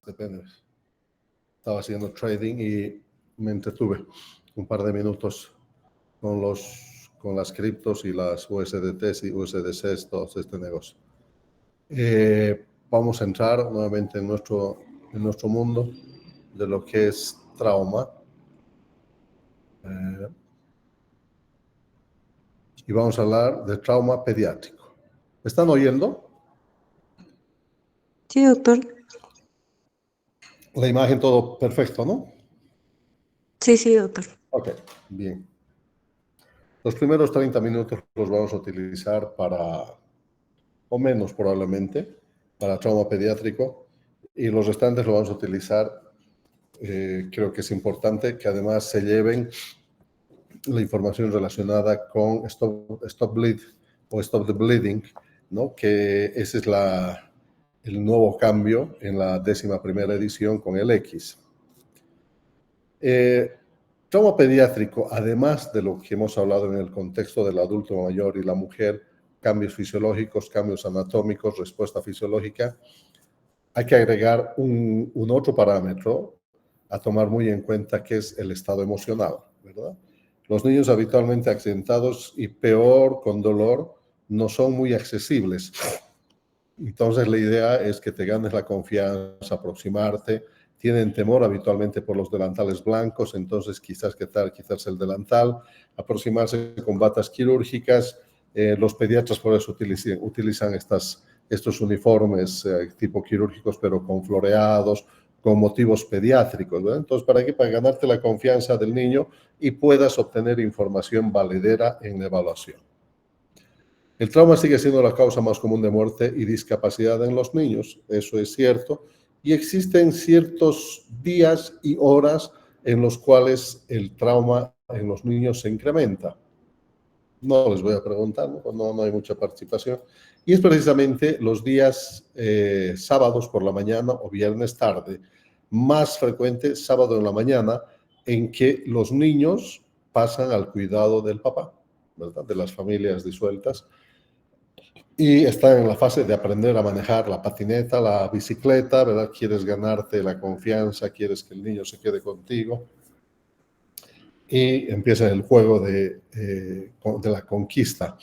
depende. Estaba haciendo trading y me entretuve un par de minutos con las criptos y las USDTs y USDCs, todo este negocio. Vamos a entrar nuevamente en nuestro mundo de lo que es trauma. Y vamos a hablar de trauma pediátrico. ¿Me están oyendo? Sí, doctor. La imagen todo perfecto, ¿no? Sí, doctor. Ok, bien. Los primeros 30 minutos los vamos a utilizar o menos probablemente, para trauma pediátrico, y los restantes lo vamos a utilizar, creo que es importante que además se lleven la información relacionada con Stop Bleed o Stop the Bleeding, ¿no? Que ese es el nuevo cambio en la 11ª edición con el X. Trauma pediátrico, además de lo que hemos hablado en el contexto del adulto mayor y la mujer, cambios fisiológicos, cambios anatómicos, respuesta fisiológica, hay que agregar un otro parámetro a tomar muy en cuenta, que es el estado emocional, ¿verdad? Los niños habitualmente accidentados y peor con dolor no son muy accesibles. Entonces la idea es que te ganes la confianza, aproximarte. Tienen temor habitualmente por los delantales blancos, entonces quizás el delantal, aproximarse con batas quirúrgicas. Los pediatras por eso utilizan estos uniformes tipo quirúrgicos, pero con floreados, con motivos pediátricos, ¿verdad? Entonces, ¿para qué? Para ganarte la confianza del niño y puedas obtener información valedera en la evaluación. El trauma sigue siendo la causa más común de muerte y discapacidad en los niños, eso es cierto, y existen ciertos días y horas en los cuales el trauma en los niños se incrementa. No les voy a preguntar, no hay mucha participación. Y es precisamente los días sábados por la mañana o viernes tarde, más frecuente sábado en la mañana, en que los niños pasan al cuidado del papá, ¿verdad? De las familias disueltas, y están en la fase de aprender a manejar la patineta, la bicicleta, ¿verdad? Quieres ganarte la confianza, quieres que el niño se quede contigo. Y empieza el juego de la conquista.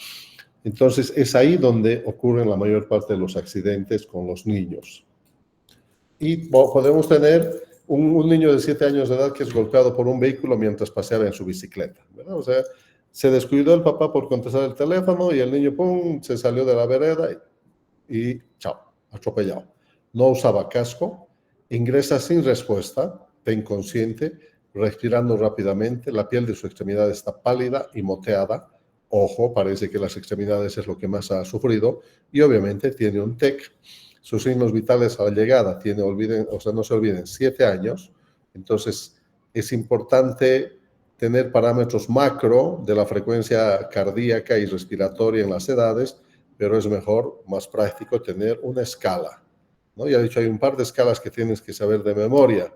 Entonces, es ahí donde ocurren la mayor parte de los accidentes con los niños. Y podemos tener un niño de 7 años de edad que es golpeado por un vehículo mientras paseaba en su bicicleta, ¿verdad? O sea, se descuidó el papá por contestar el teléfono y el niño, ¡pum!, se salió de la vereda y chao, atropellado. No usaba casco, ingresa sin respuesta, inconsciente, respirando rápidamente, la piel de su extremidad está pálida y moteada. Ojo, parece que las extremidades es lo que más ha sufrido y obviamente tiene un TEC. Sus signos vitales a la llegada no se olviden, 7 años. Entonces, es importante tener parámetros macro de la frecuencia cardíaca y respiratoria en las edades, pero es mejor, más práctico, tener una escala, ¿no? Ya he dicho, hay un par de escalas que tienes que saber de memoria,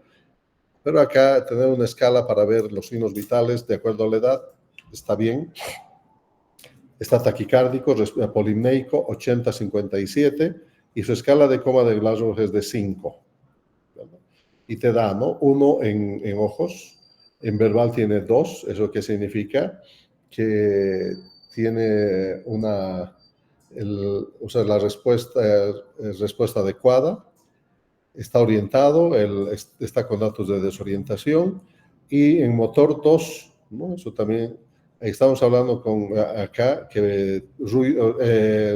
pero acá tener una escala para ver los signos vitales de acuerdo a la edad está bien. Está taquicárdico, polimneico, 80-57, y su escala de coma de Glasgow es de 5. ¿Verdad? Y te da, ¿no? 1 en ojos, en verbal tiene 2, ¿eso qué significa? Que tiene la respuesta adecuada, está orientado, está con datos de desorientación, y en motor 2, ¿no? Eso también, estamos hablando acá que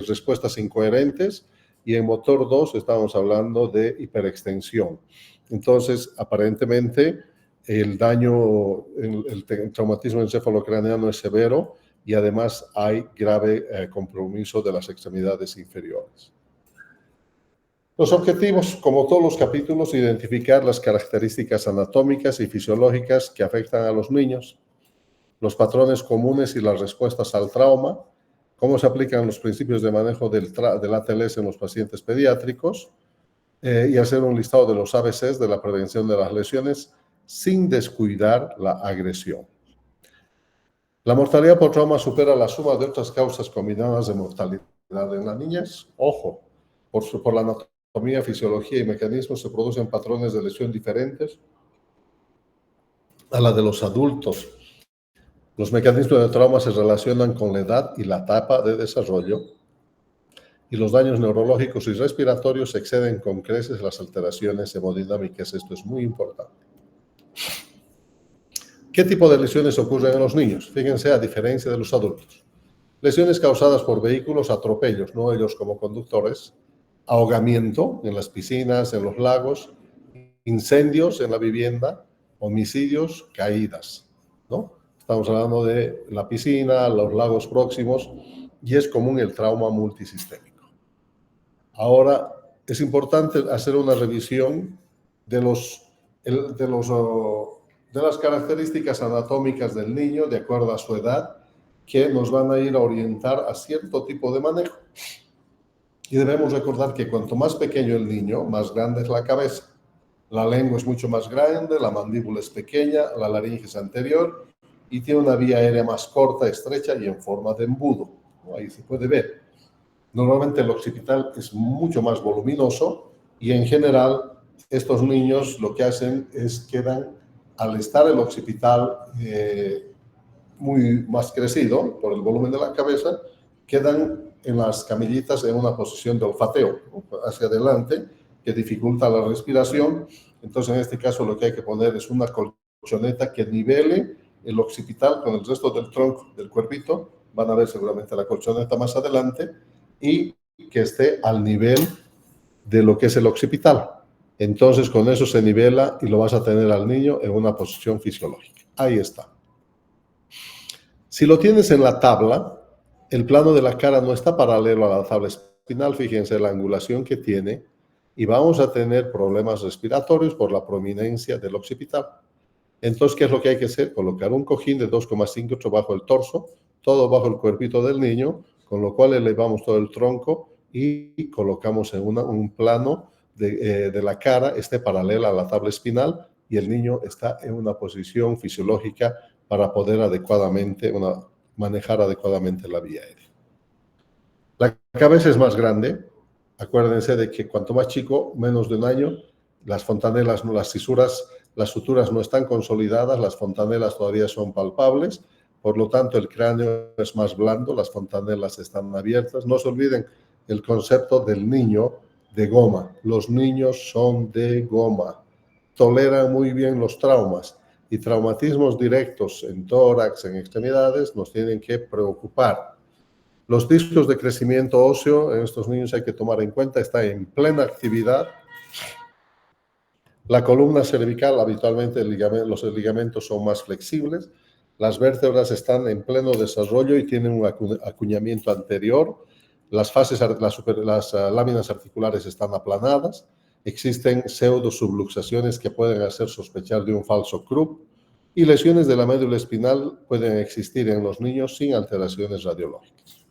respuestas incoherentes, y en motor 2 estamos hablando de hiperextensión. Entonces, aparentemente, el daño, el traumatismo encefalocraneano es severo y además hay grave compromiso de las extremidades inferiores. Los objetivos, como todos los capítulos, identificar las características anatómicas y fisiológicas que afectan a los niños, los patrones comunes y las respuestas al trauma, cómo se aplican los principios de manejo del ATLS en los pacientes pediátricos, y hacer un listado de los ABCs de la prevención de las lesiones sin descuidar la agresión. La mortalidad por trauma supera la suma de otras causas combinadas de mortalidad en las niñas. Ojo, por la naturaleza anatomía, fisiología y mecanismos se producen patrones de lesión diferentes a la de los adultos. Los mecanismos de trauma se relacionan con la edad y la etapa de desarrollo, y los daños neurológicos y respiratorios exceden con creces las alteraciones hemodinámicas. Esto es muy importante. ¿Qué tipo de lesiones ocurren en los niños? Fíjense, a diferencia de los adultos. Lesiones causadas por vehículos, atropellos, no ellos como conductores, ahogamiento en las piscinas, en los lagos, incendios en la vivienda, homicidios, caídas, ¿no? Estamos hablando de la piscina, los lagos próximos, y es común el trauma multisistémico. Ahora, es importante hacer una revisión de las características anatómicas del niño, de acuerdo a su edad, que nos van a ir a orientar a cierto tipo de manejo. Y debemos recordar que cuanto más pequeño el niño, más grande es la cabeza. La lengua es mucho más grande, la mandíbula es pequeña, la laringe es anterior y tiene una vía aérea más corta, estrecha y en forma de embudo. Ahí se puede ver. Normalmente el occipital es mucho más voluminoso y en general estos niños lo que hacen es quedan, al estar el occipital muy más crecido por el volumen de la cabeza, quedan en las camillitas en una posición de olfateo hacia adelante que dificulta la respiración. Entonces en este caso lo que hay que poner es una colchoneta que nivele el occipital con el resto del tronco del cuerpito. Van a ver seguramente la colchoneta más adelante, y que esté al nivel de lo que es el occipital. Entonces con eso se nivela y lo vas a tener al niño en una posición fisiológica. Ahí está. Si lo tienes en la tabla, el plano de la cara no está paralelo a la tabla espinal. Fíjense la angulación que tiene, y vamos a tener problemas respiratorios por la prominencia del occipital. Entonces, ¿qué es lo que hay que hacer? Colocar un cojín de 2,5 bajo el torso, todo bajo el cuerpito del niño, con lo cual elevamos todo el tronco y colocamos en un plano de la cara, esté paralela a la tabla espinal, y el niño está en una posición fisiológica para poder manejar adecuadamente la vía aérea. La cabeza es más grande. Acuérdense de que cuanto más chico, menos de un año, las fontanelas, las fisuras, las suturas no están consolidadas, las fontanelas todavía son palpables, por lo tanto el cráneo es más blando, las fontanelas están abiertas. No se olviden el concepto del niño de goma. Los niños son de goma, toleran muy bien los traumas, y traumatismos directos en tórax, en extremidades, nos tienen que preocupar. Los discos de crecimiento óseo en estos niños hay que tomar en cuenta, está en plena actividad. La columna cervical, habitualmente los ligamentos son más flexibles. Las vértebras están en pleno desarrollo y tienen un acuñamiento anterior. Las láminas articulares están aplanadas. Existen pseudosubluxaciones que pueden hacer sospechar de un falso Krupp, y lesiones de la médula espinal pueden existir en los niños sin alteraciones radiológicas.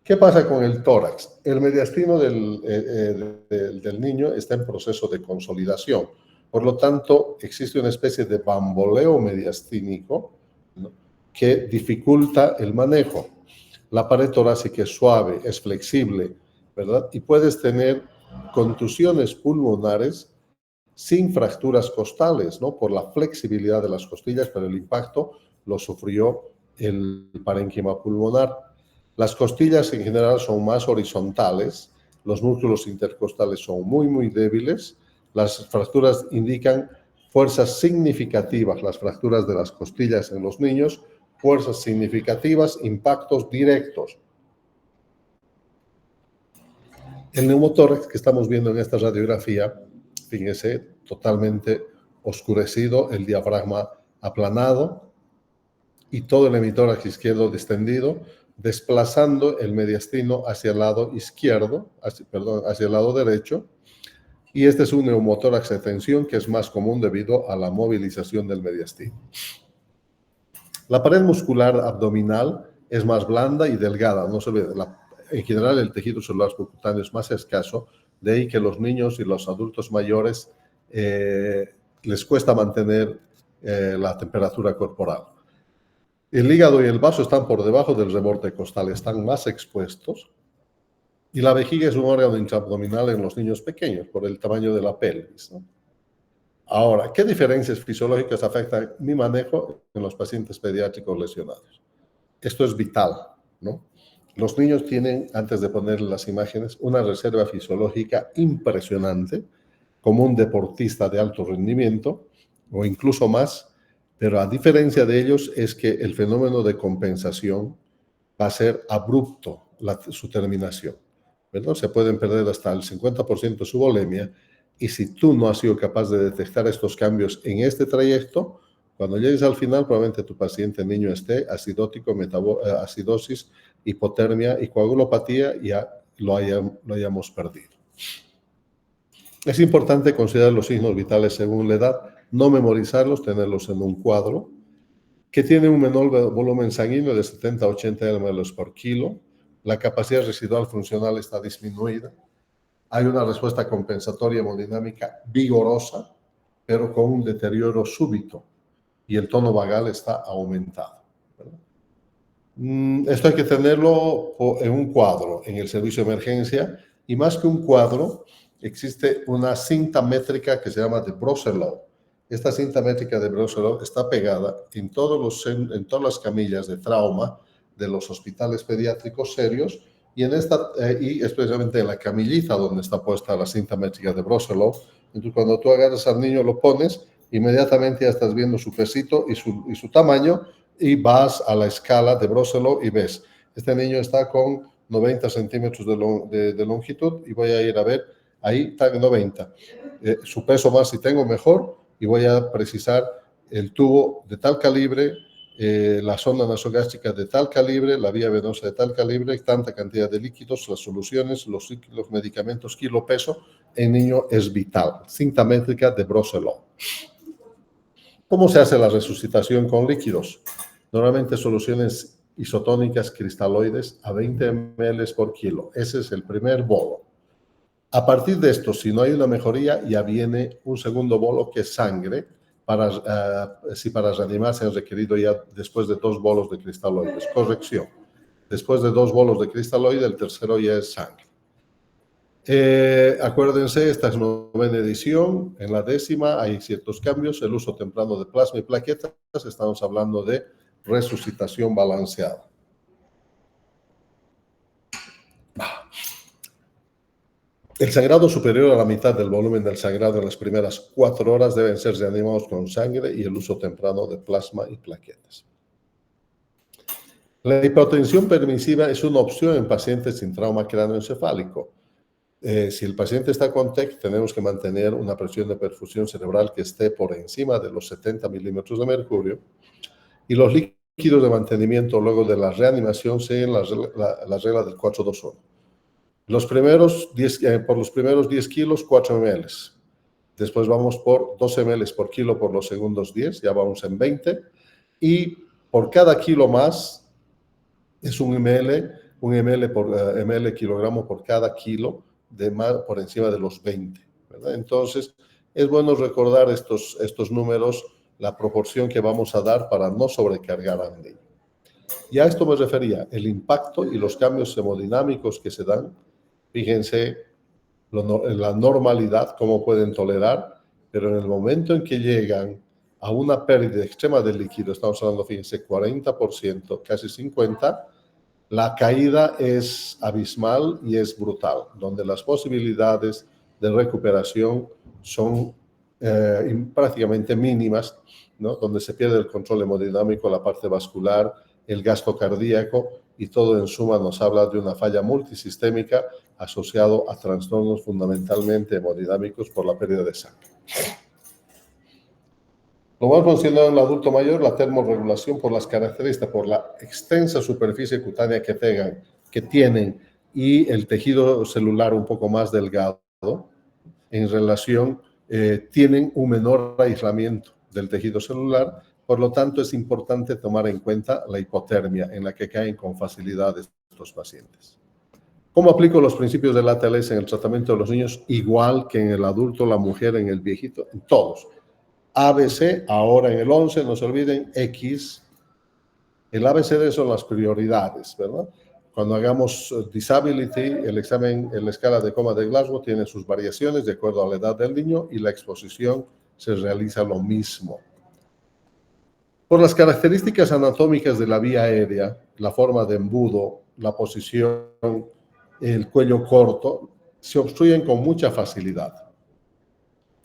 ¿Qué pasa con el tórax? El mediastino del niño está en proceso de consolidación. Por lo tanto, existe una especie de bamboleo mediastínico, ¿no?, que dificulta el manejo. La pared torácica es suave, es flexible, ¿verdad? Y puedes tener contusiones pulmonares sin fracturas costales, ¿no?, por la flexibilidad de las costillas, pero el impacto lo sufrió el parénquima pulmonar. Las costillas en general son más horizontales, los músculos intercostales son muy débiles, las fracturas indican fuerzas significativas, las fracturas de las costillas en los niños, fuerzas significativas, impactos directos. El neumotórax que estamos viendo en esta radiografía, fíjense, totalmente oscurecido, el diafragma aplanado y todo el hemitórax izquierdo distendido, desplazando el mediastino hacia el lado izquierdo, hacia el lado derecho, y este es un neumotórax de tensión que es más común debido a la movilización del mediastino. La pared muscular abdominal es más blanda y delgada, no se ve. En general el tejido celular subcutáneo es más escaso, de ahí que los niños y los adultos mayores les cuesta mantener la temperatura corporal. El hígado y el vaso están por debajo del reborde costal, están más expuestos. Y la vejiga es un órgano intraabdominal en los niños pequeños por el tamaño de la pelvis, ¿no? Ahora, ¿qué diferencias fisiológicas afectan mi manejo en los pacientes pediátricos lesionados? Esto es vital, ¿no? Los niños tienen, antes de ponerle las imágenes, una reserva fisiológica impresionante, como un deportista de alto rendimiento, o incluso más, pero a diferencia de ellos es que el fenómeno de compensación va a ser abrupto su terminación, ¿verdad? Se pueden perder hasta el 50% de su volemia, y si tú no has sido capaz de detectar estos cambios en este trayecto, cuando llegues al final, probablemente tu paciente niño esté acidótico, acidosis, hipotermia y coagulopatía, y ya lo hayamos perdido. Es importante considerar los signos vitales según la edad, no memorizarlos, tenerlos en un cuadro, que tiene un menor volumen sanguíneo de 70 a 80 ml por kilo, la capacidad residual funcional está disminuida, hay una respuesta compensatoria hemodinámica vigorosa, pero con un deterioro súbito, y el tono vagal está aumentado. Esto hay que tenerlo en un cuadro en el servicio de emergencia, y más que un cuadro, existe una cinta métrica que se llama de Broselow. Esta cinta métrica de Broselow está pegada en todas las camillas de trauma de los hospitales pediátricos serios, y y especialmente en la camillita donde está puesta la cinta métrica de Broselow. Entonces, cuando tú agarras al niño, lo pones, inmediatamente ya estás viendo su pesito y su tamaño, y vas a la escala de Broselow y ves, este niño está con 90 centímetros de longitud, y voy a ir a ver, ahí está 90. Su peso más si tengo mejor, y voy a precisar el tubo de tal calibre, la sonda nasogástrica de tal calibre, la vía venosa de tal calibre, tanta cantidad de líquidos, las soluciones, los medicamentos, kilo peso, en niño es vital. Cinta métrica de Broselow. ¿Cómo se hace la resucitación con líquidos? Normalmente soluciones isotónicas cristaloides a 20 ml por kilo. Ese es el primer bolo. A partir de esto, si no hay una mejoría, ya viene un segundo bolo, que es sangre, si para reanimar se han requerido ya después de 2 bolos de cristaloides. Corrección. Después de 2 bolos de cristaloide, el tercero ya es sangre. Acuérdense, esta es 9ª edición. En la 10ª hay ciertos cambios. El uso temprano de plasma y plaquetas. Estamos hablando de resucitación balanceada. El sangrado superior a la mitad del volumen del sangrado en las primeras 4 horas deben ser reanimados con sangre y el uso temprano de plasma y plaquetas. La hipotensión permisiva es una opción en pacientes sin trauma cráneoencefálico. Si el paciente está con TEC, tenemos que mantener una presión de perfusión cerebral que esté por encima de los 70 milímetros de mercurio, y los líquidos de mantenimiento luego de la reanimación siguen la regla del 4-2-1. Por los primeros 10 kilos, 4 ml. Después vamos por 12 ml por kilo por los segundos 10, ya vamos en 20. Y por cada kilo más es un ml por kilogramo por cada kilo, por encima de los 20, ¿verdad? Entonces, es bueno recordar estos números, la proporción que vamos a dar para no sobrecargar al niño. Y a esto me refería, el impacto y los cambios hemodinámicos que se dan. Fíjense la normalidad, cómo pueden tolerar, pero en el momento en que llegan a una pérdida extrema de líquido, estamos hablando, fíjense, 40%, casi 50%, la caída es abismal y es brutal, donde las posibilidades de recuperación son prácticamente mínimas, ¿no? Donde se pierde el control hemodinámico, la parte vascular, el gasto cardíaco, y todo en suma nos habla de una falla multisistémica asociado a trastornos fundamentalmente hemodinámicos por la pérdida de sangre. Lo más mencionado en el adulto mayor, la termorregulación, por las características, por la extensa superficie cutánea que tienen, y el tejido celular un poco más delgado, en relación, tienen un menor aislamiento del tejido celular. Por lo tanto, es importante tomar en cuenta la hipotermia en la que caen con facilidad estos pacientes. ¿Cómo aplico los principios de la ATLS en el tratamiento de los niños? Igual que en el adulto, la mujer, en el viejito, en todos. ABC, ahora en el 11, no se olviden, X. El ABCD son las prioridades, ¿verdad? Cuando hagamos disability, el examen en la escala de coma de Glasgow tiene sus variaciones de acuerdo a la edad del niño y la exposición se realiza lo mismo. Por las características anatómicas de la vía aérea, la forma de embudo, la posición, el cuello corto, se obstruyen con mucha facilidad.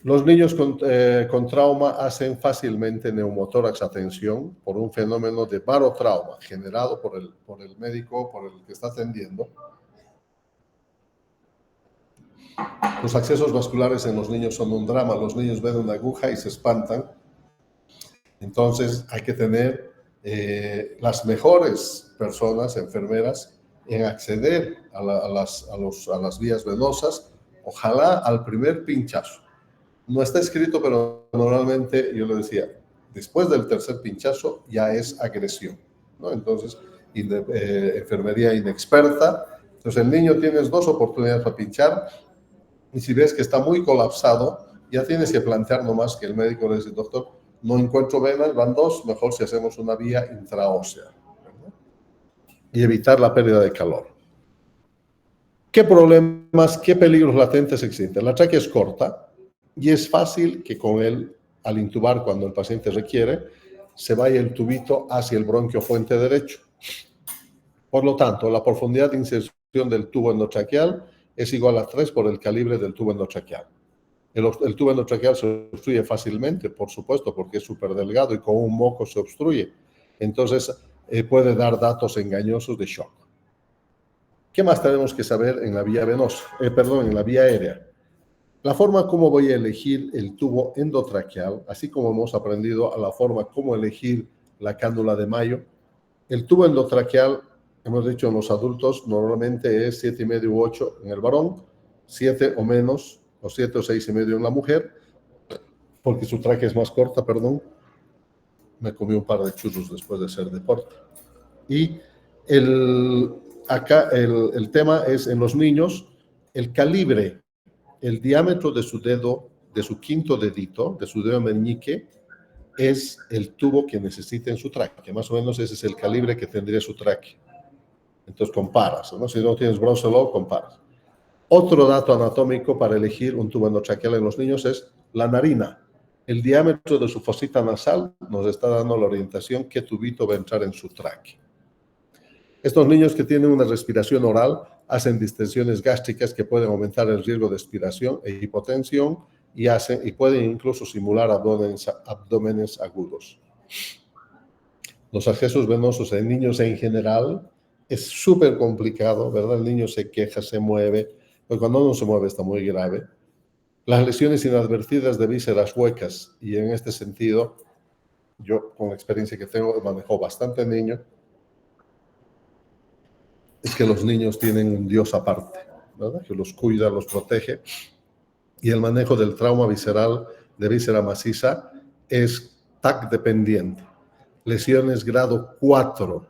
Los niños con trauma hacen fácilmente neumotórax a tensión por un fenómeno de barotrauma generado por el médico, por el que está atendiendo. Los accesos vasculares en los niños son un drama. Los niños ven una aguja y se espantan. Entonces hay que tener las mejores personas, enfermeras, en acceder a las vías venosas, ojalá al primer pinchazo. No está escrito, pero normalmente, yo le decía, después del tercer pinchazo ya es agresión, ¿no? Entonces, enfermería inexperta. Entonces, el niño tienes 2 oportunidades para pinchar y si ves que está muy colapsado, ya tienes que plantear nomás que el médico le dice, doctor, no encuentro venas, van 2, mejor si hacemos una vía intraósea, ¿verdad? Y evitar la pérdida de calor. ¿Qué problemas, qué peligros latentes existen? La tráquea es corta, y es fácil que con él, al intubar cuando el paciente requiere, se vaya el tubito hacia el bronquio fuente derecho. Por lo tanto, la profundidad de inserción del tubo endotraqueal es igual a 3 por el calibre del tubo endotraqueal. El tubo endotraqueal se obstruye fácilmente, por supuesto, porque es súper delgado y con un moco se obstruye. Entonces, puede dar datos engañosos de shock. ¿Qué más tenemos que saber en la vía venosa? En la vía aérea. La forma como voy a elegir el tubo endotraqueal, así como hemos aprendido a la forma como elegir la cánula de Mayo, el tubo endotraqueal, hemos dicho en los adultos, normalmente es 7,5 u 8 en el varón, 7 o menos, o 7 o 6,5 en la mujer, porque su tráquea es más corta, perdón. Me comí un par de churros después de hacer deporte. Y acá el tema es en los niños, el calibre, el diámetro de su dedo, de su quinto dedito, de su dedo meñique, es el tubo que necesita en su tráquea. Más o menos ese es el calibre que tendría su tráquea. Entonces comparas, ¿no? Si no tienes Bronsalow, comparas. Otro dato anatómico para elegir un tubo endotraqueal en los niños es la narina. El diámetro de su fosita nasal nos está dando la orientación qué tubito va a entrar en su tráquea. Estos niños que tienen una respiración oral hacen distensiones gástricas que pueden aumentar el riesgo de expiración e hipotensión y pueden incluso simular abdómenes agudos. Los accesos venosos en niños en general es súper complicado, ¿verdad? El niño se queja, se mueve, pero cuando no se mueve está muy grave. Las lesiones inadvertidas de vísceras huecas, y en este sentido, yo con la experiencia que tengo, manejo bastante niño, es que los niños tienen un Dios aparte, ¿verdad? Que los cuida, los protege. Y el manejo del trauma visceral de víscera maciza es TAC dependiente. Lesiones grado 4.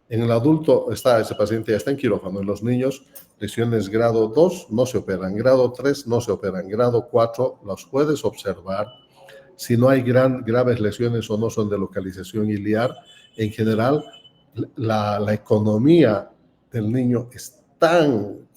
En el adulto ese paciente ya está en quirófano. En los niños, lesiones grado 2 no se operan. Grado 3 no se operan. Grado 4 los puedes observar. Si no hay graves lesiones o no son de localización iliar, en general, la economía del niño es tan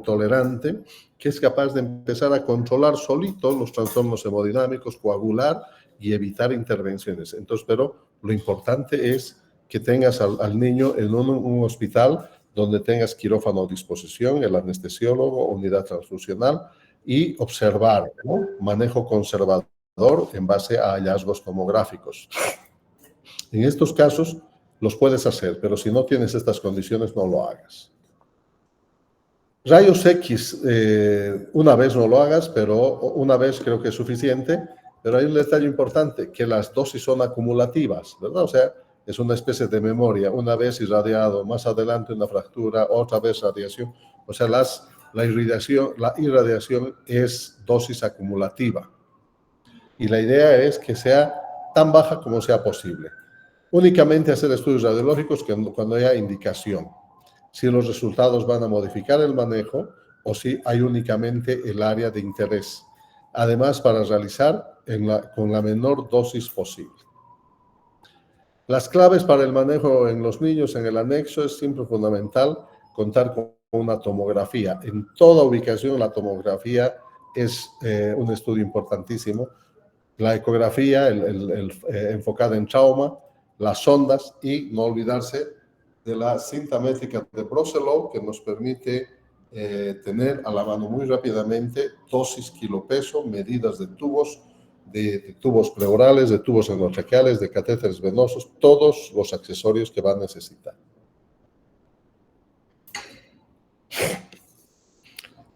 tolerante que es capaz de empezar a controlar solito los trastornos hemodinámicos, coagular y evitar intervenciones. Entonces, pero lo importante es que tengas al niño en un hospital donde tengas quirófano a disposición, el anestesiólogo, unidad transfusional y observar, ¿no? Manejo conservador en base a hallazgos tomográficos. En estos casos los puedes hacer, pero si no tienes estas condiciones, no lo hagas. Rayos X, una vez no lo hagas, pero una vez creo que es suficiente, pero hay un detalle importante, que las dosis son acumulativas, ¿verdad? O sea, es una especie de memoria, una vez irradiado, más adelante una fractura, otra vez radiación, o sea, la irradiación es dosis acumulativa. Y la idea es que sea tan baja como sea posible. Únicamente hacer estudios radiológicos cuando haya indicación. Si los resultados van a modificar el manejo o si hay únicamente el área de interés. Además, para realizar con la menor dosis posible. Las claves para el manejo en los niños en el anexo es siempre fundamental contar con una tomografía. En toda ubicación la tomografía es un estudio importantísimo. La ecografía, enfocada en trauma, las sondas y no olvidarse de la cinta métrica de Brosselow que nos permite tener a la mano muy rápidamente dosis kilopeso, medidas de tubos pleurales, de tubos endotraqueales, de catéteres venosos, todos los accesorios que va a necesitar.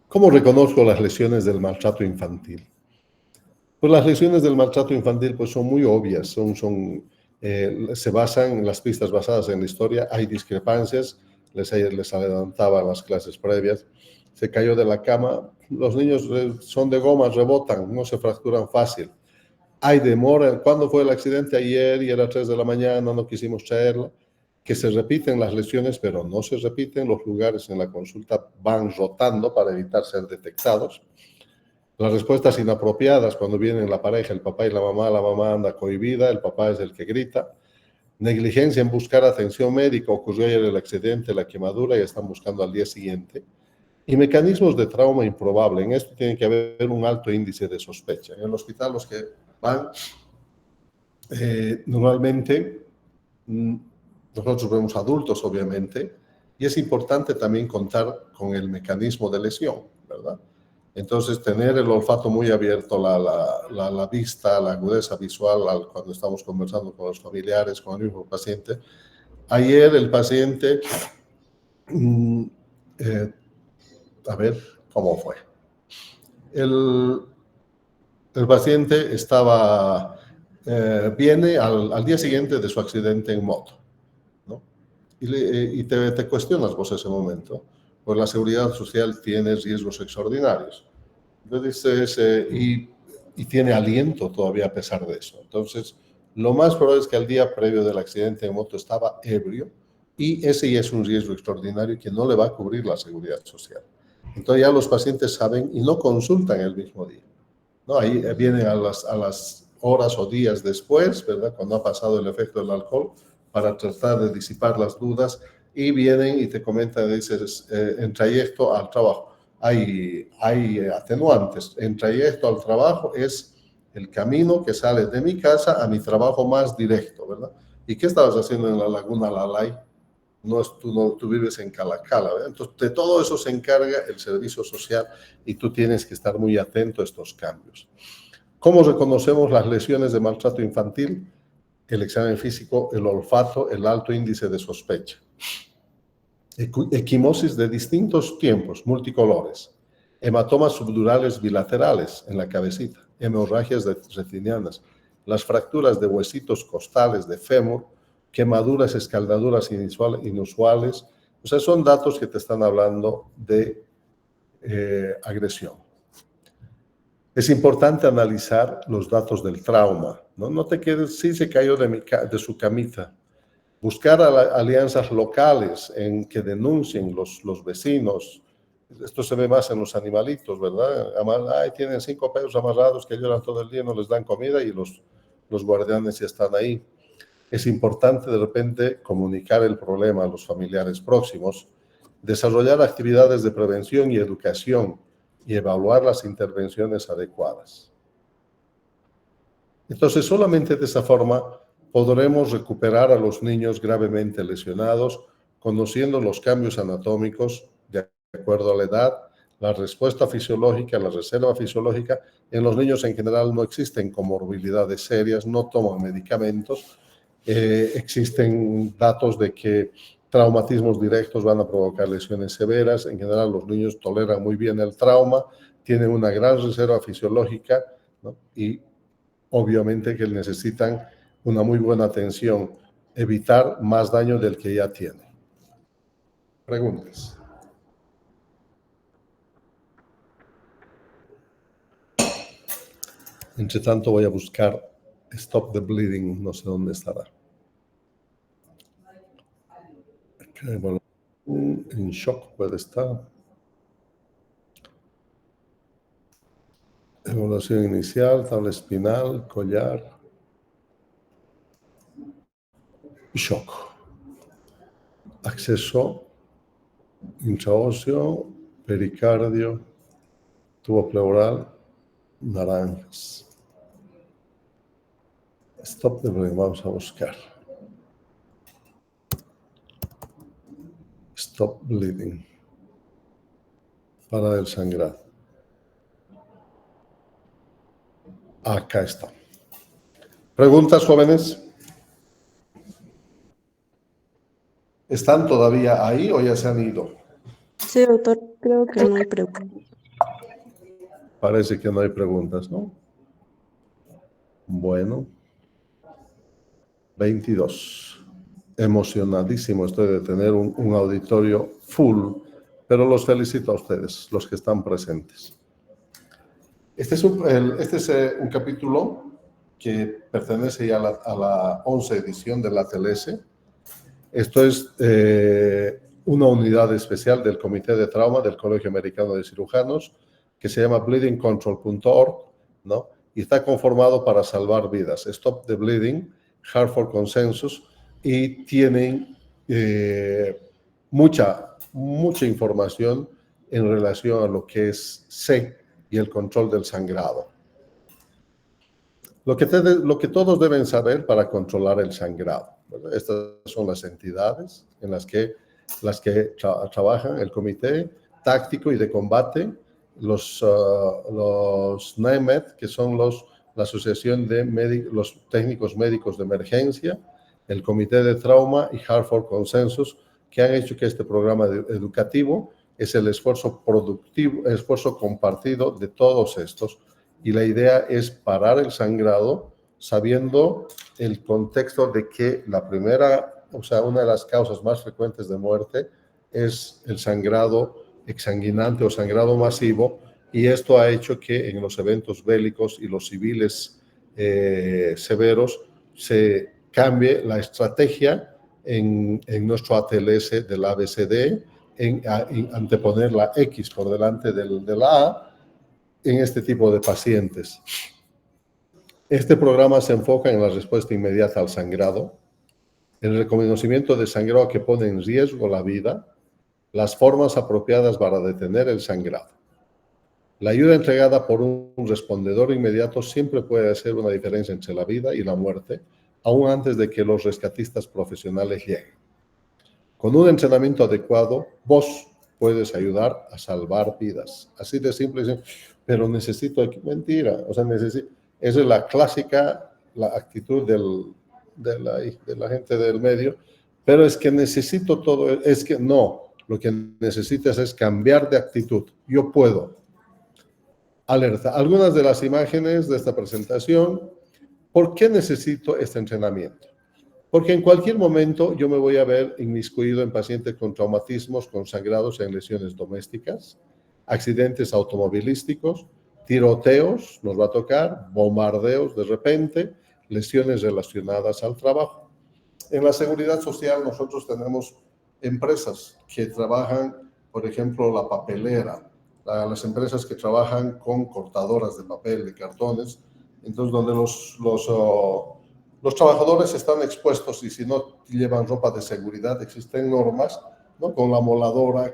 ¿Cómo reconozco las lesiones del maltrato infantil? Pues las lesiones del maltrato infantil pues son muy obvias, se basan en las pistas basadas en la historia, hay discrepancias, les adelantaba en las clases previas, se cayó de la cama, los niños son de goma, rebotan, no se fracturan fácil. Hay demora, ¿cuándo fue el accidente? Ayer y era 3 de la mañana, no quisimos traerla. Que se repiten las lesiones, pero no se repiten, los lugares en la consulta van rotando para evitar ser detectados. Las respuestas inapropiadas cuando vienen la pareja, el papá y la mamá anda cohibida, el papá es el que grita. Negligencia en buscar atención médica, ocurrió ayer el accidente, la quemadura y están buscando al día siguiente. Y mecanismos de trauma improbable. En esto tiene que haber un alto índice de sospecha. En el hospital los que van, normalmente, nosotros vemos adultos, obviamente, y es importante también contar con el mecanismo de lesión, ¿verdad? Entonces, tener el olfato muy abierto, la vista, la agudeza visual cuando estamos conversando con los familiares, con el mismo paciente. Ayer el paciente, a ver cómo fue. El paciente viene al día siguiente de su accidente en moto, ¿no? Y te cuestionas vos ese momento, pues la seguridad social tiene riesgos extraordinarios. Entonces, y tiene aliento todavía a pesar de eso. Entonces, lo más probable es que al día previo del accidente en moto estaba ebrio y ese ya es un riesgo extraordinario que no le va a cubrir la seguridad social. Entonces ya los pacientes saben y no consultan el mismo día, ¿no? Ahí vienen a las horas o días después, ¿verdad? Cuando ha pasado el efecto del alcohol, para tratar de disipar las dudas y vienen y te comentan, dices, en trayecto al trabajo. Hay atenuantes. En trayecto al trabajo es el camino que sale de mi casa a mi trabajo más directo, ¿verdad? ¿Y qué estabas haciendo en la Laguna Lalay? Tú vives en Calacala, ¿verdad? Entonces, de todo eso se encarga el servicio social y tú tienes que estar muy atento a estos cambios. ¿Cómo reconocemos las lesiones de maltrato infantil? El examen físico, el olfato, el alto índice de sospecha. Equimosis de distintos tiempos, multicolores. Hematomas subdurales bilaterales en la cabecita. Hemorragias retinianas. Las fracturas de huesitos costales de fémur. Quemaduras, escaldaduras inusuales. O sea, son datos que te están hablando de agresión. Es importante analizar los datos del trauma, ¿no? No te quedes, sí se cayó de su camita. Buscar alianzas locales en que denuncien los vecinos. Esto se ve más en los animalitos, ¿verdad? Ay, tienen 5 perros amarrados que lloran todo el día, no les dan comida y los guardianes ya están ahí. Es importante de repente comunicar el problema a los familiares próximos, desarrollar actividades de prevención y educación y evaluar las intervenciones adecuadas. Entonces, solamente de esa forma podremos recuperar a los niños gravemente lesionados, conociendo los cambios anatómicos de acuerdo a la edad, la respuesta fisiológica, la reserva fisiológica. En los niños en general no existen comorbilidades serias, no toman medicamentos. Existen datos de que traumatismos directos van a provocar lesiones severas. En general, los niños toleran muy bien el trauma, tienen una gran reserva fisiológica, ¿no? Y obviamente que necesitan una muy buena atención, evitar más daño del que ya tienen. Preguntas. Entre tanto voy a buscar Stop the Bleeding, no sé dónde estará. Bueno, en shock puede estar. Evaluación inicial, tabla espinal, collar. shock. Acceso intraóseo, pericardio, tubo pleural, naranjas. Stop the bleeding, vamos a buscar. Stop bleeding. Para el sangrado. Acá está. ¿Preguntas, jóvenes? ¿Están todavía ahí o ya se han ido? Sí, doctor, creo que no hay preguntas. Parece que no hay preguntas, ¿no? Bueno. 22. Emocionadísimo estoy de tener un auditorio full, pero los felicito a ustedes, los que están presentes. Este es un capítulo que pertenece ya a la 11 edición de la TLS. Esto es una unidad especial del Comité de Trauma del Colegio Americano de Cirujanos, que se llama bleedingcontrol.org, ¿no? Y está conformado para salvar vidas. Stop the Bleeding, Hartford Consensus, y tienen mucha información en relación a lo que es C y el control del sangrado. Lo que todos deben saber para controlar el sangrado, ¿verdad? Estas son las entidades en las que trabajan el comité táctico y de combate, los NIMED, que son la Asociación de los Técnicos Médicos de Emergencia, el Comité de Trauma y Hartford Consensus, que han hecho que este programa educativo es el esfuerzo compartido de todos estos. Y la idea es parar el sangrado sabiendo el contexto de que una de las causas más frecuentes de muerte es el sangrado exsanguinante o sangrado masivo, y esto ha hecho que en los eventos bélicos y los civiles severos se cambie la estrategia en nuestro ATLS del ABCD, en anteponer la X por delante de la A en este tipo de pacientes. Este programa se enfoca en la respuesta inmediata al sangrado, el reconocimiento de sangrado que pone en riesgo la vida, las formas apropiadas para detener el sangrado. La ayuda entregada por un respondedor inmediato siempre puede hacer una diferencia entre la vida y la muerte, aún antes de que los rescatistas profesionales lleguen. Con un entrenamiento adecuado, vos puedes ayudar a salvar vidas. Así de simple, pero necesito... Mentira, esa es la clásica, la actitud de la gente del medio, pero es que necesito todo, es que no, lo que necesitas es cambiar de actitud. Yo puedo. Alerta. Algunas de las imágenes de esta presentación. ¿Por qué necesito este entrenamiento? Porque en cualquier momento yo me voy a ver inmiscuido en pacientes con traumatismos, con sangrados en lesiones domésticas, accidentes automovilísticos, tiroteos, nos va a tocar, bombardeos de repente, lesiones relacionadas al trabajo. En la seguridad social nosotros tenemos empresas que trabajan, por ejemplo, la papelera, las empresas que trabajan con cortadoras de papel, de cartones, entonces donde los trabajadores están expuestos y si no llevan ropa de seguridad, existen normas, ¿no? Con la moladora,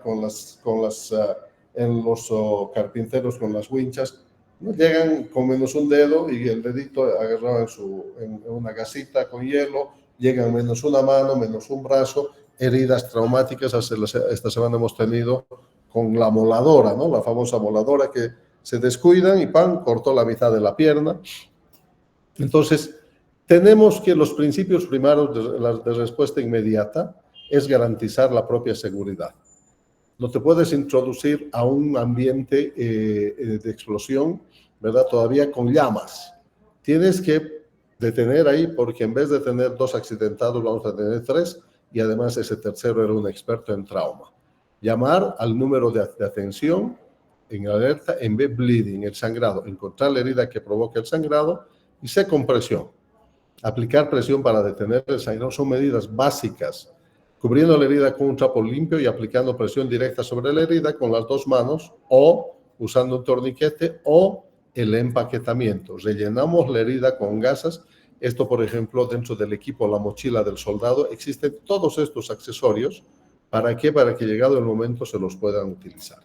en los carpinteros con las winchas, ¿no? Llegan con menos un dedo y el dedito agarrado en una gasita con hielo, llegan menos una mano, menos un brazo, heridas traumáticas. Esta semana hemos tenido con la moladora, ¿no? La famosa moladora que se descuidan y ¡pam!, cortó la mitad de la pierna. Entonces, tenemos que los principios primarios de respuesta inmediata es garantizar la propia seguridad. No te puedes introducir a un ambiente de explosión, ¿verdad? Todavía con llamas. Tienes que detener ahí porque en vez de tener 2 accidentados vamos a tener 3 y además ese tercero era un experto en trauma. Llamar al número de atención en alerta en vez de bleeding, el sangrado, encontrar la herida que provoca el sangrado y C con presión. Aplicar presión para detener el sangrado son medidas básicas, cubriendo la herida con un trapo limpio y aplicando presión directa sobre la herida con las 2 manos o usando un torniquete o el empaquetamiento. Rellenamos la herida con gasas Esto, por ejemplo, dentro del equipo, la mochila del soldado, existen todos estos accesorios. ¿Para qué? Para que llegado el momento se los puedan utilizar.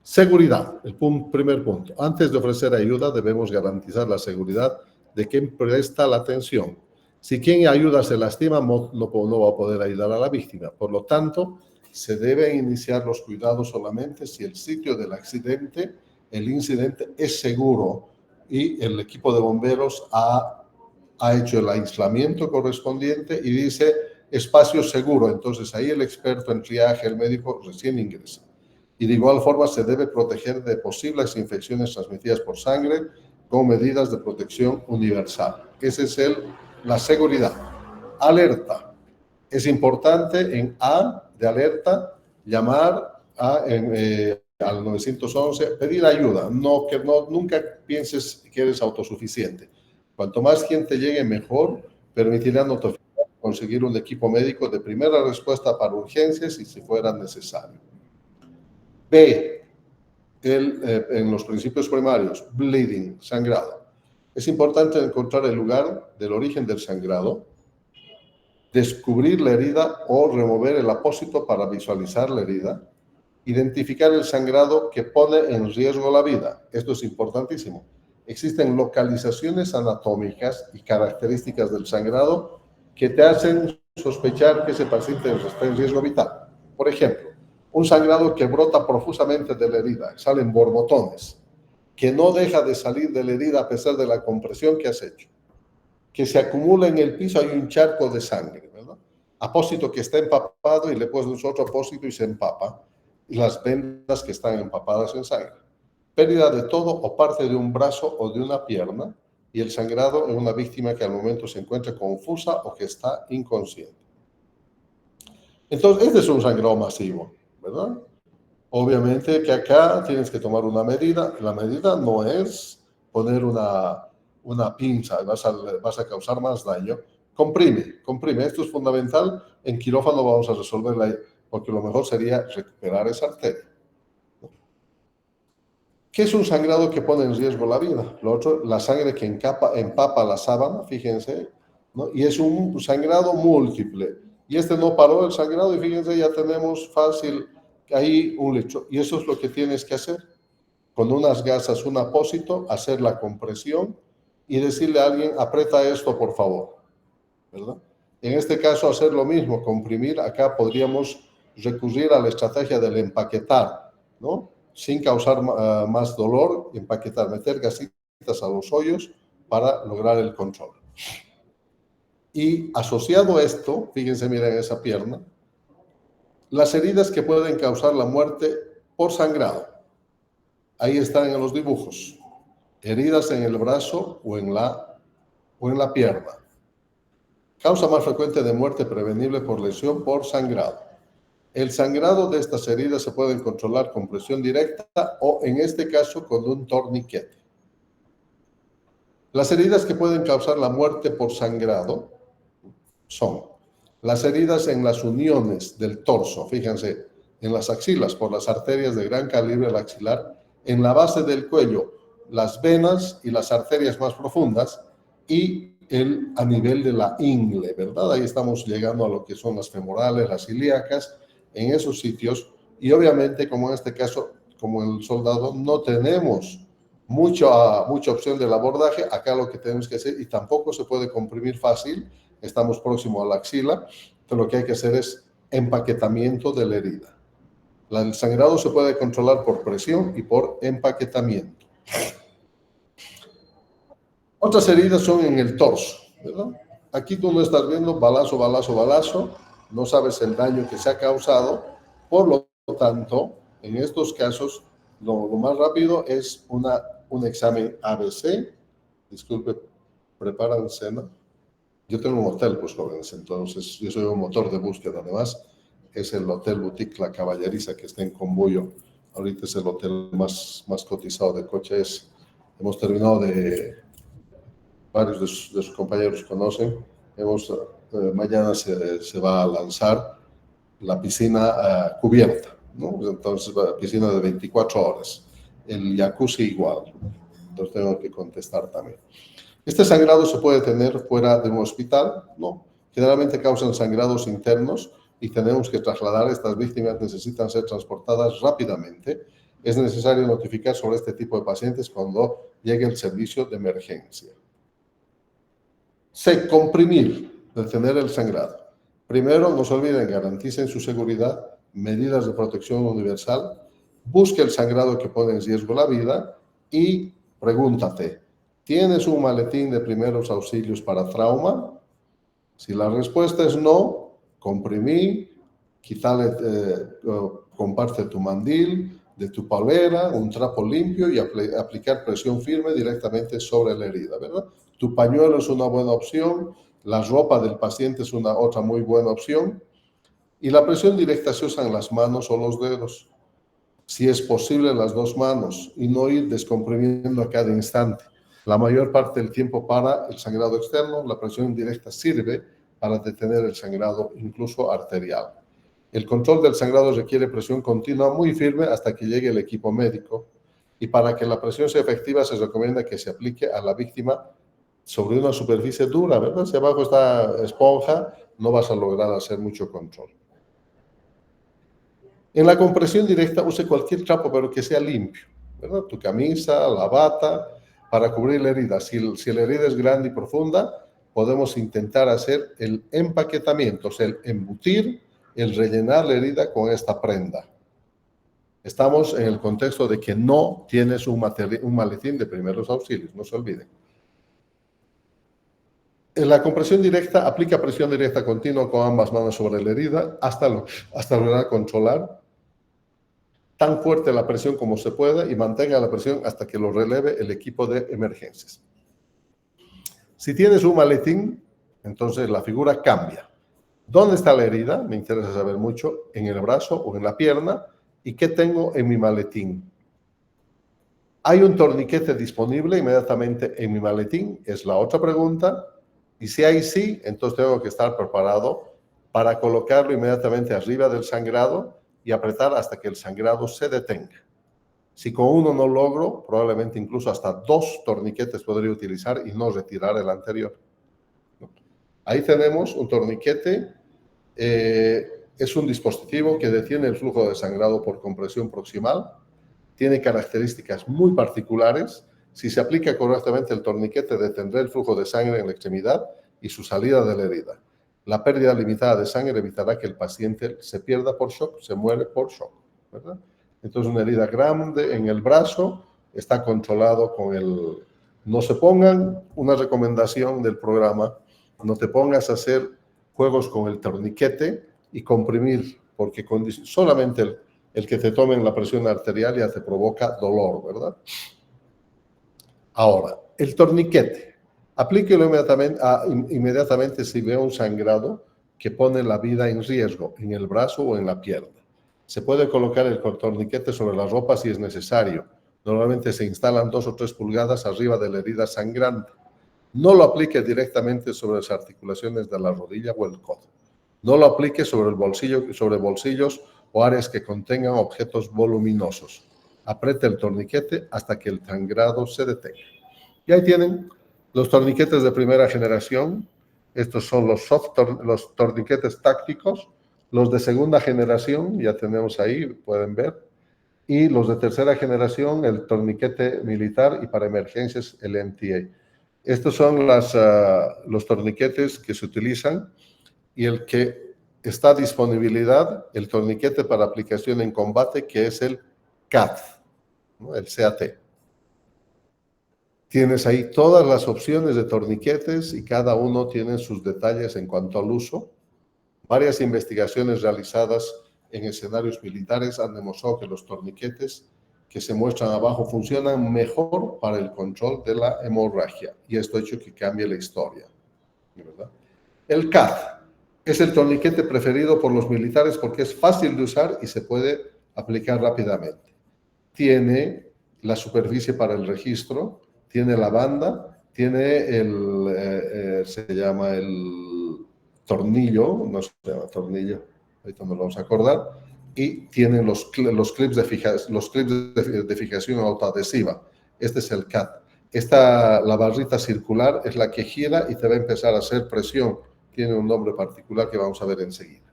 Seguridad, el primer punto. Antes de ofrecer ayuda, debemos garantizar la seguridad de quien presta la atención. Si quien ayuda se lastima, no va a poder ayudar a la víctima. Por lo tanto, se deben iniciar los cuidados solamente si el sitio del accidente, el incidente es seguro y el equipo de bomberos ha hecho el aislamiento correspondiente y dice espacio seguro. Entonces ahí el experto en triaje, el médico, recién ingresa. Y de igual forma se debe proteger de posibles infecciones transmitidas por sangre con medidas de protección universal. Esa es la seguridad. Alerta. Es importante en A de alerta llamar al 911, pedir ayuda. Nunca pienses que eres autosuficiente. Cuanto más gente llegue, mejor. Permitirá conseguir un equipo médico de primera respuesta para urgencias y si fuera necesario. B, en los principios primarios, bleeding, sangrado. Es importante encontrar el lugar del origen del sangrado, descubrir la herida o remover el apósito para visualizar la herida, identificar el sangrado que pone en riesgo la vida. Esto es importantísimo. Existen localizaciones anatómicas y características del sangrado que te hacen sospechar que ese paciente está en riesgo vital. Por ejemplo, un sangrado que brota profusamente de la herida, salen borbotones, que no deja de salir de la herida a pesar de la compresión que has hecho, que se acumula en el piso, hay un charco de sangre, ¿verdad? Apósito que está empapado y le pones otro apósito y se empapa, y las vendas que están empapadas en sangre. Pérdida de todo o parte de un brazo o de una pierna, y el sangrado en una víctima que al momento se encuentra confusa o que está inconsciente. Entonces, este es un sangrado masivo, ¿verdad? Obviamente que acá tienes que tomar una medida. La medida no es poner una pinza, vas a causar más daño. Comprime. Esto es fundamental. En quirófano vamos a resolverla, porque lo mejor sería recuperar esa arteria. ¿Qué es un sangrado que pone en riesgo la vida? Lo otro, la sangre que empapa la sábana, fíjense, ¿no? Y es un sangrado múltiple. Y este no paró el sangrado y fíjense, ya tenemos fácil ahí un lecho. Y eso es lo que tienes que hacer. Con unas gasas, un apósito, hacer la compresión y decirle a alguien, aprieta esto, por favor, ¿verdad? En este caso, hacer lo mismo, comprimir. Acá podríamos recurrir a la estrategia del empaquetar, ¿no? Sin causar más dolor, empaquetar, meter gasitas a los hoyos para lograr el control. Y asociado a esto, fíjense, miren esa pierna, las heridas que pueden causar la muerte por sangrado. Ahí están en los dibujos. Heridas en el brazo o en la pierna. Causa más frecuente de muerte prevenible por lesión por sangrado. El sangrado de estas heridas se puede controlar con presión directa o, en este caso, con un torniquete. Las heridas que pueden causar la muerte por sangrado son las heridas en las uniones del torso, fíjense, en las axilas, por las arterias de gran calibre al axilar, en la base del cuello, las venas y las arterias más profundas, y a nivel de la ingle, ¿verdad? Ahí estamos llegando a lo que son las femorales, las ilíacas, en esos sitios. Y obviamente, como en este caso, como el soldado, no tenemos mucha opción del abordaje. Acá lo que tenemos que hacer, y tampoco se puede comprimir fácil, estamos próximos a la axila, entonces lo que hay que hacer es empaquetamiento de la herida. El sangrado se puede controlar por presión y por empaquetamiento. Otras heridas son en el torso, ¿verdad? Aquí tú no estás viendo balazo, no sabes el daño que se ha causado, por lo tanto, en estos casos, lo más rápido es un examen ABC. Disculpe, preparan cena. Yo tengo un hotel, pues, jóvenes, entonces yo soy un motor de búsqueda, además, es el Hotel Boutique La Caballeriza, que está en Combuyo. Ahorita es el hotel más cotizado de coches. Hemos terminado varios de sus compañeros conocen. Mañana se va a lanzar la piscina cubierta, ¿no? Entonces, la piscina de 24 horas. El jacuzzi igual. Entonces, tengo que contestar también. Este sangrado se puede tener fuera de un hospital, ¿no? Generalmente causan sangrados internos y tenemos que trasladar. Estas víctimas necesitan ser transportadas rápidamente. Es necesario notificar sobre este tipo de pacientes cuando llegue el servicio de emergencia. C. Comprimir, detener el sangrado. Primero, no se olviden, garanticen su seguridad, medidas de protección universal, busque el sangrado que pone en riesgo la vida y pregúntate, ¿tienes un maletín de primeros auxilios para trauma? Si la respuesta es no, comprimí, comparte tu mandil, de tu polera, un trapo limpio y aplicar presión firme directamente sobre la herida, ¿verdad? Tu pañuelo es una buena opción, la ropa del paciente es otra muy buena opción y la presión directa se usa en las manos o los dedos. Si es posible, las dos manos y no ir descomprimiendo a cada instante. La mayor parte del tiempo para el sangrado externo, la presión indirecta sirve para detener el sangrado, incluso arterial. El control del sangrado requiere presión continua muy firme hasta que llegue el equipo médico. Y para que la presión sea efectiva, se recomienda que se aplique a la víctima sobre una superficie dura, ¿verdad? Si abajo está esponja, no vas a lograr hacer mucho control. En la compresión directa, use cualquier trapo, pero que sea limpio, ¿verdad? Tu camisa, la bata, para cubrir la herida. Si la herida es grande y profunda, podemos intentar hacer el empaquetamiento, o sea, el embutir, el rellenar la herida con esta prenda. Estamos en el contexto de que no tienes un maletín de primeros auxilios, no se olviden. En la compresión directa, aplica presión directa continua con ambas manos sobre la herida hasta lograr controlar tan fuerte la presión como se pueda y mantenga la presión hasta que lo releve el equipo de emergencias. Si tienes un maletín, entonces la figura cambia. ¿Dónde está la herida? Me interesa saber mucho. ¿En el brazo o en la pierna? ¿Y qué tengo en mi maletín? ¿Hay un torniquete disponible inmediatamente en mi maletín? Es la otra pregunta. Y si hay sí, entonces tengo que estar preparado para colocarlo inmediatamente arriba del sangrado y apretar hasta que el sangrado se detenga. Si con uno no logro, probablemente incluso hasta 2 torniquetes podría utilizar y no retirar el anterior. Ahí tenemos un torniquete. Es un dispositivo que detiene el flujo de sangrado por compresión proximal. Tiene características muy particulares. Si se aplica correctamente el torniquete, detendrá el flujo de sangre en la extremidad y su salida de la herida. La pérdida limitada de sangre evitará que el paciente se pierda por shock, se muere por shock, ¿verdad? Entonces, una herida grande en el brazo está controlado con el... No se pongan, una recomendación del programa, no te pongas a hacer juegos con el torniquete y comprimir, porque solamente el que te tomen la presión arterial ya te provoca dolor, ¿verdad? Ahora, el torniquete. Aplíquelo inmediatamente si ve un sangrado que pone la vida en riesgo, en el brazo o en la pierna. Se puede colocar el torniquete sobre la ropa si es necesario. Normalmente se instalan 2 o 3 pulgadas arriba de la herida sangrante. No lo aplique directamente sobre las articulaciones de la rodilla o el codo. No lo aplique sobre bolsillos o áreas que contengan objetos voluminosos. Apriete el torniquete hasta que el sangrado se detenga. Y ahí tienen los torniquetes de primera generación. Estos son los torniquetes tácticos. Los de segunda generación, ya tenemos ahí, pueden ver. Y los de tercera generación, el torniquete militar y para emergencias, el MTA. Estos son los torniquetes que se utilizan y el que está a disponibilidad, el torniquete para aplicación en combate, que es el CAT, ¿no? El CAT. Tienes ahí todas las opciones de torniquetes y cada uno tiene sus detalles en cuanto al uso. Varias investigaciones realizadas en escenarios militares han demostrado que los torniquetes que se muestran abajo funcionan mejor para el control de la hemorragia y esto ha hecho que cambie la historia, ¿verdad? El CAT es el torniquete preferido por los militares porque es fácil de usar y se puede aplicar rápidamente. Tiene la superficie para el registro, tiene la banda, tiene se llama el tornillo, no se llama tornillo, ahorita nos vamos a acordar, y tiene los clips de fijación autoadhesiva. Este es el CAT. La barrita circular es la que gira y te va a empezar a hacer presión. Tiene un nombre particular que vamos a ver enseguida.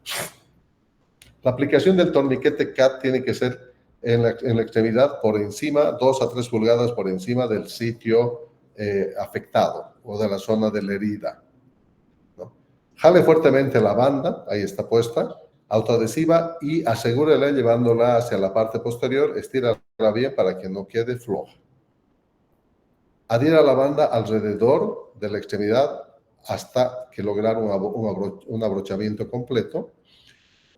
La aplicación del torniquete CAT tiene que ser en la extremidad por encima, 2 a 3 pulgadas por encima del sitio afectado o de la zona de la herida, ¿no? Jale fuertemente la banda, ahí está puesta, autoadhesiva, y asegúrela llevándola hacia la parte posterior, estírala bien para que no quede floja. Adhiera la banda alrededor de la extremidad hasta que lograr un abrochamiento completo.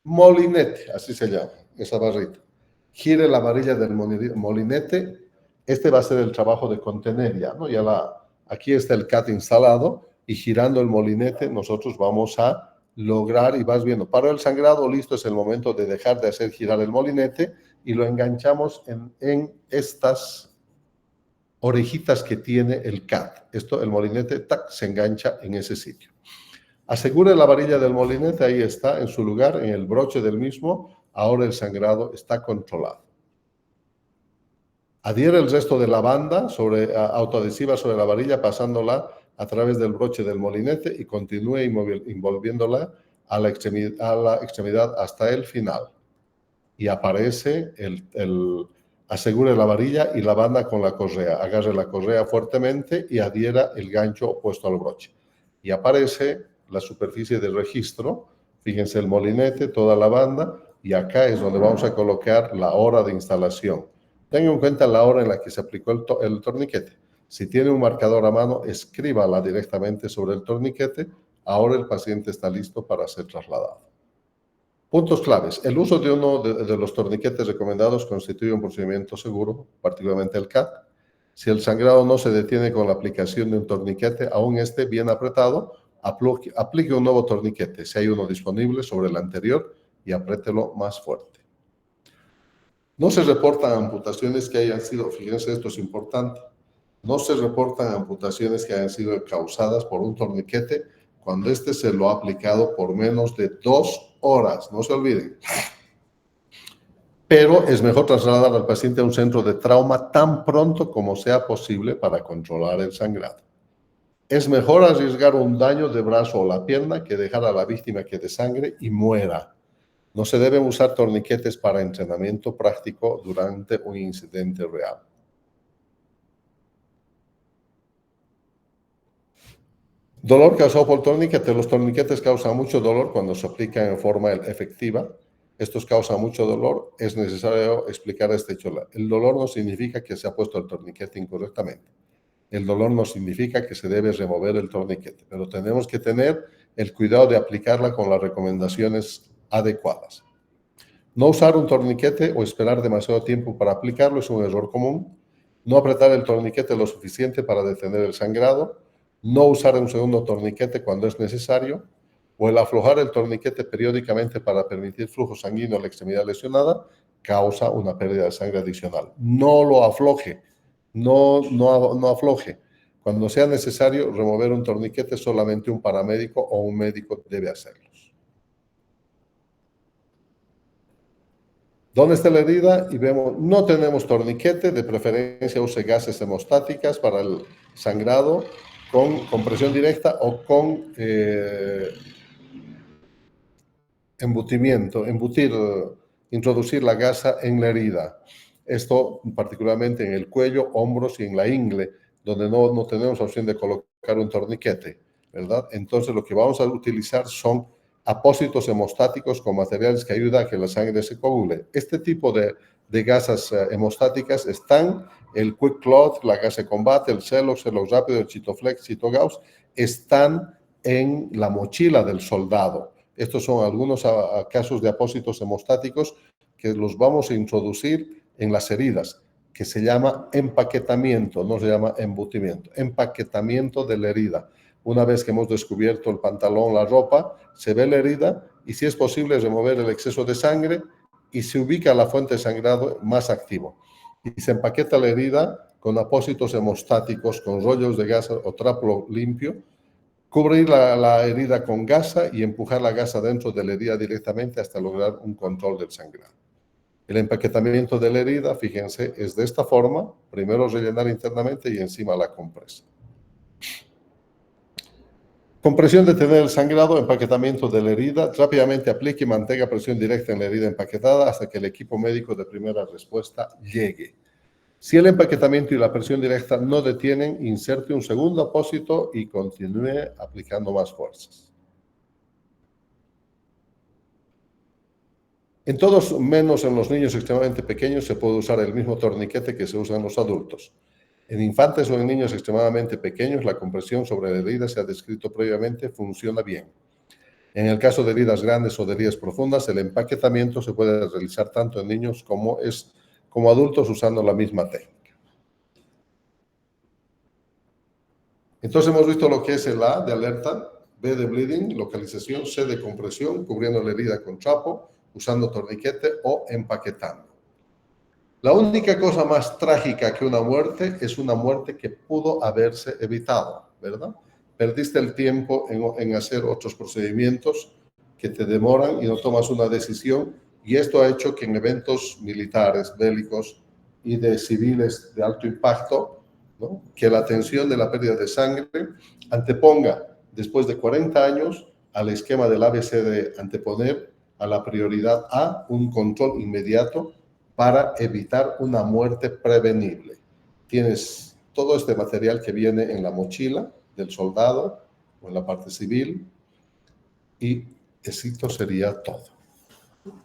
Molinete, así se llama, esa barrita. Gire la varilla del molinete. Este va a ser el trabajo de contener ya, ¿no? Aquí está el CAT instalado y girando el molinete nosotros vamos a lograr, y vas viendo, para el sangrado, listo, es el momento de dejar de hacer girar el molinete y lo enganchamos en estas orejitas que tiene el CAT. El molinete, tac, se engancha en ese sitio. Asegure la varilla del molinete, ahí está, en su lugar, en el broche del mismo. Ahora el sangrado está controlado. Adhiere el resto de la banda autoadhesiva sobre la varilla, pasándola a través del broche del molinete y continúe envolviéndola a la extremidad hasta el final. Y aparece asegure la varilla y la banda con la correa. Agarre la correa fuertemente y adhiera el gancho opuesto al broche. Y aparece la superficie de registro. Fíjense el molinete, toda la banda, y acá es donde vamos a colocar la hora de instalación. Tengan en cuenta la hora en la que se aplicó el torniquete. Si tiene un marcador a mano, escríbala directamente sobre el torniquete. Ahora el paciente está listo para ser trasladado. Puntos claves. El uso de uno de los torniquetes recomendados constituye un procedimiento seguro, particularmente el CAT. Si el sangrado no se detiene con la aplicación de un torniquete, aún esté bien apretado, aplique un nuevo torniquete, si hay uno disponible, sobre el anterior y apriételo más fuerte. No se reportan amputaciones que hayan sido, fíjense, esto es importante, no se reportan amputaciones que hayan sido causadas por un torniquete cuando este se lo ha aplicado por menos de 2 horas, no se olviden. Pero es mejor trasladar al paciente a un centro de trauma tan pronto como sea posible para controlar el sangrado. Es mejor arriesgar un daño de brazo o la pierna que dejar a la víctima que desangre y muera. No se deben usar torniquetes para entrenamiento práctico durante un incidente real. Dolor causado por torniquete. Los torniquetes causan mucho dolor cuando se aplican en forma efectiva. Estos causan mucho dolor. Es necesario explicar este hecho. El dolor no significa que se ha puesto el torniquete incorrectamente. El dolor no significa que se debe remover el torniquete, pero tenemos que tener el cuidado de aplicarla con las recomendaciones adecuadas. No usar un torniquete o esperar demasiado tiempo para aplicarlo es un error común. No apretar el torniquete lo suficiente para detener el sangrado. No usar un segundo torniquete cuando es necesario. O el aflojar el torniquete periódicamente para permitir flujo sanguíneo a la extremidad lesionada causa una pérdida de sangre adicional. No lo afloje. No afloje. Cuando sea necesario remover un torniquete, solamente un paramédico o un médico debe hacerlos. ¿Dónde está la herida? Y vemos, no tenemos torniquete, de preferencia use gasas hemostáticas para el sangrado con compresión directa o con embutimiento, introducir la gasa en la herida. Esto particularmente en el cuello, hombros y en la ingle, donde no tenemos opción de colocar un torniquete, ¿verdad? Entonces lo que vamos a utilizar son apósitos hemostáticos con materiales que ayudan a que la sangre se coagule. Este tipo de gasas hemostáticas están el Quick Clot, la gasa de combate, el Celox rápido, el Chitoflex, Chitogauss, están en la mochila del soldado. Estos son algunos casos de apósitos hemostáticos que los vamos a introducir en las heridas, que se llama empaquetamiento, no se llama embutimiento, empaquetamiento de la herida. Una vez que hemos descubierto el pantalón, la ropa, se ve la herida y si es posible remover el exceso de sangre y se ubica la fuente de sangrado más activo. Y se empaqueta la herida con apósitos hemostáticos, con rollos de gasa o trapo limpio. Cubrir la herida con gasa y empujar la gasa dentro de la herida directamente hasta lograr un control del sangrado. El empaquetamiento de la herida, fíjense, es de esta forma. Primero rellenar internamente y encima la compresa. Compresión, detener el sangrado, empaquetamiento de la herida. Rápidamente aplique y mantenga presión directa en la herida empaquetada hasta que el equipo médico de primera respuesta llegue. Si el empaquetamiento y la presión directa no detienen, inserte un segundo apósito y continúe aplicando más fuerzas. En todos, menos en los niños extremadamente pequeños, se puede usar el mismo torniquete que se usa en los adultos. En infantes o en niños extremadamente pequeños, la compresión sobre la herida, se ha descrito previamente, funciona bien. En el caso de heridas grandes o de heridas profundas, el empaquetamiento se puede realizar tanto en niños como adultos usando la misma técnica. Entonces hemos visto lo que es el A de alerta, B de bleeding, localización, C de compresión, cubriendo la herida con trapo, usando torniquete o empaquetando. La única cosa más trágica que una muerte es una muerte que pudo haberse evitado, ¿verdad? Perdiste el tiempo en hacer otros procedimientos que te demoran y no tomas una decisión, y esto ha hecho que en eventos militares, bélicos y de civiles de alto impacto, ¿no?, que la atención de la pérdida de sangre anteponga, después de 40 años, al esquema del ABC de anteponer a la prioridad A un control inmediato para evitar una muerte prevenible. Tienes todo este material que viene en la mochila del soldado o en la parte civil, y esto sería todo.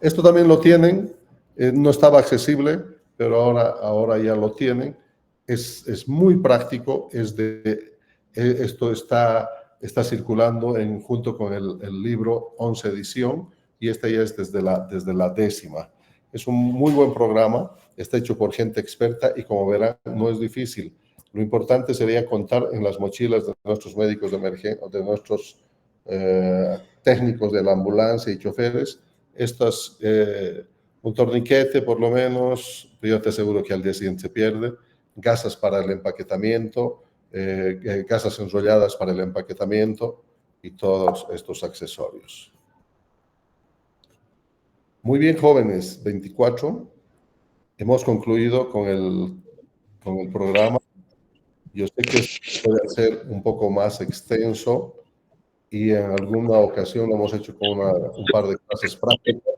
Esto también lo tienen, no estaba accesible, pero ahora ya lo tienen. Es muy práctico, esto está circulando junto con el libro 11 edición, y esta ya es desde la 10ª. Es un muy buen programa, está hecho por gente experta y, como verán, no es difícil. Lo importante sería contar en las mochilas de nuestros médicos de emergencia, de nuestros técnicos de la ambulancia y choferes, un torniquete por lo menos, yo te aseguro que al día siguiente se pierde, gasas para el empaquetamiento, gasas enrolladas para el empaquetamiento y todos estos accesorios. Muy bien, jóvenes, 24. Hemos concluido con el programa. Yo sé que puede ser un poco más extenso y en alguna ocasión lo hemos hecho con un par de clases prácticas.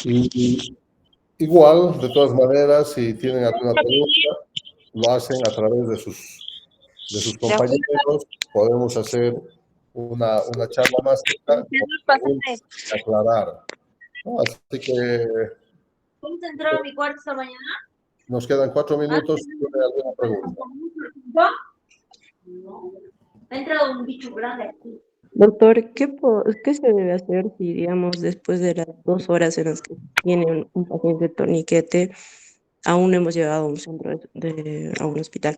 Y igual, de todas maneras, si tienen alguna pregunta, lo hacen a través de sus compañeros. Podemos hacer una charla más aclarar, ¿no? Así que ¿Cómo te entró a mi cuarto esta mañana? nos quedan 4 minutos. ¿Tienen alguna pregunta? No. Ha entrado un bicho grande aquí. Doctor, ¿qué se debe hacer si, digamos, después de las 2 horas en las que tiene un paciente torniquete, aún no hemos llegado a un centro a un hospital?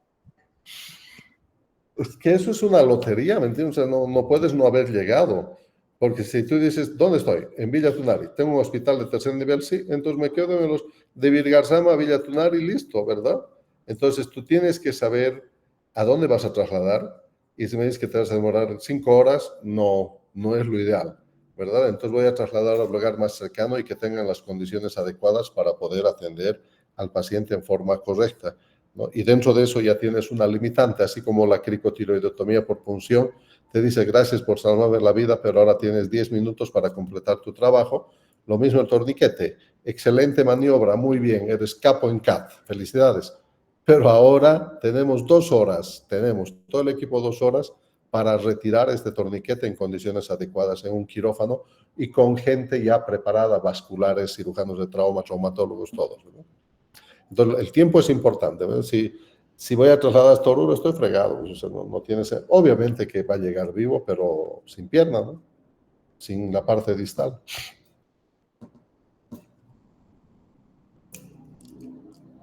Es que eso es una lotería, ¿me entiendes? O sea, no puedes no haber llegado. Porque si tú dices, ¿dónde estoy? En Villa Tunari. ¿Tengo un hospital de tercer nivel? Sí. Entonces me quedo en los de Virgarzama a Villa Tunari y listo, ¿verdad? Entonces tú tienes que saber a dónde vas a trasladar, y si me dices que te vas a demorar 5 horas, no es lo ideal, ¿verdad? Entonces voy a trasladar al lugar más cercano y que tengan las condiciones adecuadas para poder atender al paciente en forma correcta, ¿no? Y dentro de eso ya tienes una limitante, así como la cricotiroidotomía por punción te dice gracias por salvarme la vida, pero ahora tienes 10 minutos para completar tu trabajo. Lo mismo el torniquete, excelente maniobra, muy bien, eres capo en CAT, felicidades. Pero ahora tenemos 2 horas, tenemos todo el equipo 2 horas para retirar este torniquete en condiciones adecuadas en un quirófano y con gente ya preparada, vasculares, cirujanos de trauma, traumatólogos, todos, ¿no? Entonces, el tiempo es importante, ¿no? Si voy a trasladar hasta Oruro, estoy fregado, o sea, no tiene obviamente que va a llegar vivo, pero sin pierna, ¿no? Sin la parte distal.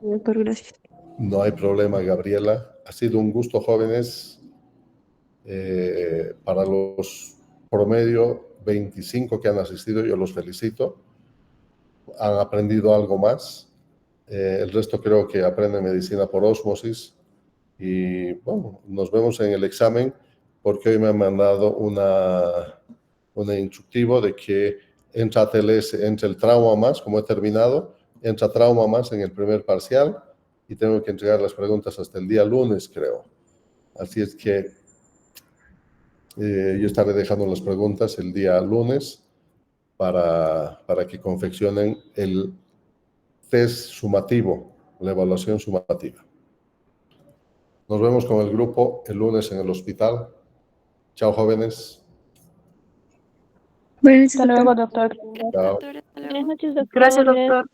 Doctor, gracias. No hay problema, Gabriela. Ha sido un gusto, jóvenes. Para los promedio 25 que han asistido, yo los felicito. Han aprendido algo más. El resto creo que aprende medicina por ósmosis. Y bueno, nos vemos en el examen, porque hoy me han mandado un instructivo de que entra TLS, entra el trauma más, como he terminado, entra trauma más en el primer parcial y tengo que entregar las preguntas hasta el día lunes, creo. Así es que yo estaré dejando las preguntas el día lunes para que confeccionen el test sumativo, la evaluación sumativa. Nos vemos con el grupo el lunes en el hospital. Chao, jóvenes. Hasta luego, doctor. Chao. Buenas noches, doctor. Gracias, doctor.